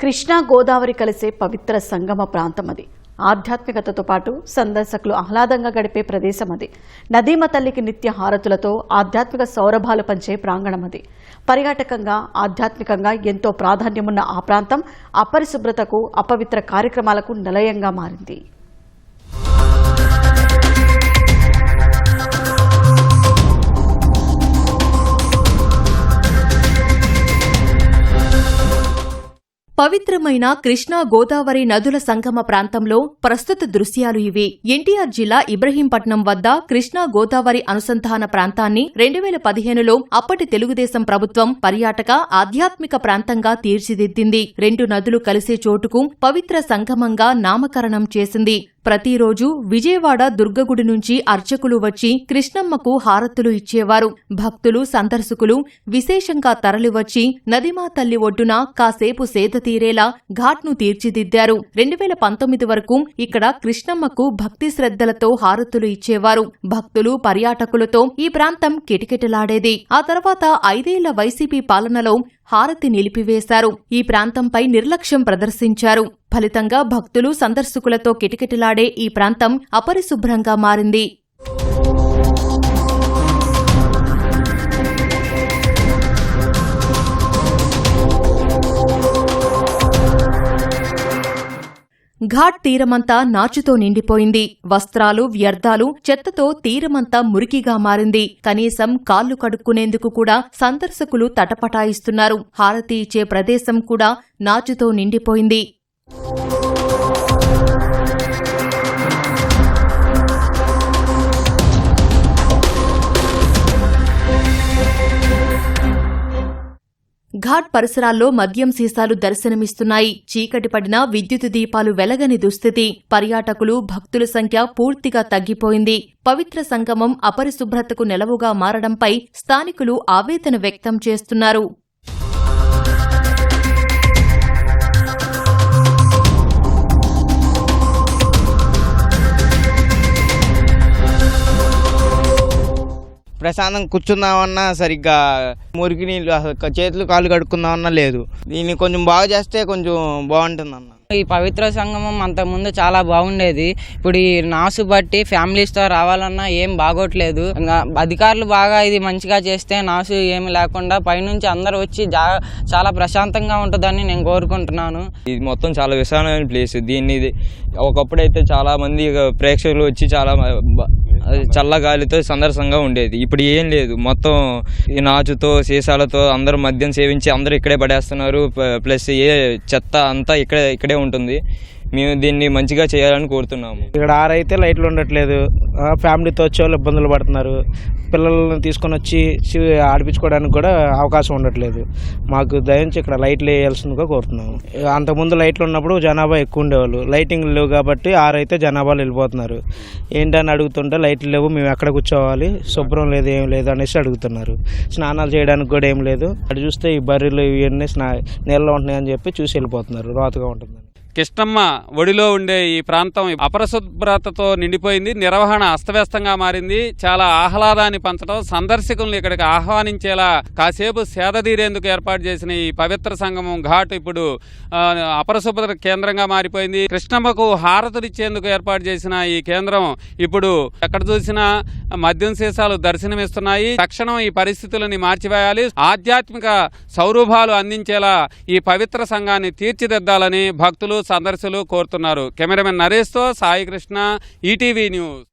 కృష్ణా గోదావరి కలిసే పవిత్ర సంగమ ప్రాంతం అది. ఆధ్యాత్మికతతో పాటు సందర్శకులు ఆహ్లాదంగా గడిపే ప్రదేశం అది. నదీమ తల్లికి నిత్య హారతులతో ఆధ్యాత్మిక సౌరభాలు పంచే ప్రాంగణం అది. పర్యాటకంగా ఆధ్యాత్మికంగా ఎంతో ప్రాధాన్యమున్న ఆ ప్రాంతం అపరిశుభ్రతకు అపవిత్ర కార్యక్రమాలకు నిలయంగా మారింది. పవిత్రమైన కృష్ణా గోదావరి నదుల సంగమ ప్రాంతంలో ప్రస్తుత దృశ్యాలు ఇవి. ఎన్టీఆర్ జిల్లా ఇబ్రహీంపట్నం వద్ద కృష్ణా గోదావరి అనుసంధాన ప్రాంతాన్ని 2015లో అప్పటి తెలుగుదేశం ప్రభుత్వం పర్యాటక ఆధ్యాత్మిక ప్రాంతంగా తీర్చిదిద్దింది. రెండు నదులు కలిసే చోటుకు పవిత్ర సంగమంగా నామకరణం చేసింది. ప్రతిరోజు విజయవాడ దుర్గగుడి నుంచి అర్చకులు వచ్చి కృష్ణమ్మకు హారతులు ఇచ్చేవారు. భక్తులు సందర్శకులు విశేషంగా తరలివచ్చి నదిమా తల్లి ఒడ్డున కాసేపు సేద తీరేలా ఘాట్ను తీర్చిదిద్దారు. 2019 వరకు ఇక్కడ కృష్ణమ్మకు భక్తి శ్రద్ధలతో హారతులు ఇచ్చేవారు. భక్తులు పర్యాటకులతో ఈ ప్రాంతం కిటకిటలాడేది. ఆ తర్వాత 5 ఏళ్ల వైసీపీ పాలనలో హారతి నిలిపివేశారు. ఈ ప్రాంతంపై నిర్లక్ష్యం ప్రదర్శించారు. ఫలితంగా భక్తులు సందర్శకులతో కిటకిటలాడే ఈ ప్రాంతం అపరిశుభ్రంగా మారింది. ఘాట్ తీరమంతా నాచుతో నిండిపోయింది. వస్త్రాలు, వ్యర్థాలు, చెత్తతో తీరమంతా మురికిగా మారింది. కనీసం కాళ్లు కడుక్కునేందుకు కూడా సందర్శకులు తటపటాయిస్తున్నారు. హారతి ఇచ్చే ప్రదేశం కూడా నాచుతో నిండిపోయింది. ఘాట్ పరిసరాల్లో మద్యం సీసాలు దర్శనమిస్తున్నాయి. చీకటి పడినా విద్యుత్ దీపాలు వెలగని దుస్థితి. పర్యాటకులు, భక్తుల సంఖ్య పూర్తిగా తగ్గిపోయింది. పవిత్ర సంగమం అపరిశుభ్రతకు నెలవుగా మారడంపై స్థానికులు ఆవేదన వ్యక్తం చేస్తున్నారు. ప్రశాంతం కూర్చుందామన్నా సరిగ్గా మురికి నీళ్ళు చేతులు కాళ్ళు కడుక్కుందామన్నా లేదు. దీన్ని కొంచెం బాగు చేస్తే కొంచెం బాగుంటుందన్న. ఈ పవిత్ర సంగమం అంతకుముందు చాలా బాగుండేది. ఇప్పుడు ఈ నాసు బట్టి ఫ్యామిలీస్తో రావాలన్నా ఏం బాగోట్లేదు. అధికారులు బాగా ఇది మంచిగా చేస్తే నాసు ఏమి లేకుండా పైనుంచి అందరూ వచ్చి చాలా ప్రశాంతంగా ఉంటుందని నేను కోరుకుంటున్నాను. ఇది మొత్తం చాలా విశాలమైన ప్లేస్. దీన్ని ఒకప్పుడైతే చాలా మంది ప్రేక్షకులు వచ్చి చాలా చల్లగాలితో సందర్శంగా ఉండేది. ఇప్పుడు ఏం లేదు. మొత్తం ఈ నాచుతో సీసాలతో అందరూ మద్యం సేవించి అందరూ ఇక్కడే పడేస్తున్నారు. ప్లస్ చెత్త అంతా ఇక్కడే ఉంటుంది. మేము దీన్ని మంచిగా చేయాలని కోరుతున్నాము. ఇక్కడ ఆరైతే లైట్లు ఉండట్లేదు. ఫ్యామిలీతో వచ్చే వాళ్ళు ఇబ్బందులు పడుతున్నారు. పిల్లల్ని తీసుకొని వచ్చి ఆడిపించుకోవడానికి కూడా అవకాశం ఉండట్లేదు. మాకు దయించి ఇక్కడ లైట్లు వేయాల్సిందిగా కోరుతున్నాము. అంతకుముందు లైట్లు ఉన్నప్పుడు జనాభా ఎక్కువ ఉండేవాళ్ళు. లైటింగ్ లేవు కాబట్టి ఆరైతే జనాభాలు వెళ్ళిపోతున్నారు. ఏంటని అడుగుతుంటే లైట్లు లేవు, మేము ఎక్కడ కూర్చోవాలి, శుభ్రం లేదు, ఏం లేదు అనేసి అడుగుతున్నారు. స్నానాలు చేయడానికి కూడా ఏం లేదు. అటు చూస్తే ఈ బర్రెలు ఇవన్నీ నీళ్ళలో ఉంటున్నాయని చెప్పి చూసి వెళ్ళిపోతున్నారు. రోతగా ఉంటుంది. కృష్ణమ్మ ఒడిలో ఉండే ఈ ప్రాంతం అపరిశుభ్రతతో నిండిపోయింది. నిర్వహణ అస్తవ్యస్తంగా మారింది. చాలా ఆహ్లాదాన్ని పంచడం, సందర్శకులను ఇక్కడికి ఆహ్వానించేలా కాసేపు సేదతీరేందుకు ఏర్పాటు చేసిన ఈ పవిత్ర సంగమం ఘాట్ ఇప్పుడు అపరిశుభ్రత కేంద్రంగా మారిపోయింది. కృష్ణమ్మకు హారతులిచ్చేందుకు ఏర్పాటు చేసిన ఈ కేంద్రం ఇప్పుడు ఎక్కడ చూసినా మద్యం సీసాలు దర్శనమిస్తున్నాయి. తక్షణం ఈ పరిస్థితులని మార్చివేయాలి. ఆధ్యాత్మిక సౌరభాలు అందించేలా ఈ పవిత్ర సంఘాన్ని తీర్చిదిద్దాలని భక్తులు, సందర్శకులు కోరుతున్నారు. కెమెరామెన్ నరేష్తో సాయి కృష్ణ, ఈటీవీ న్యూస్.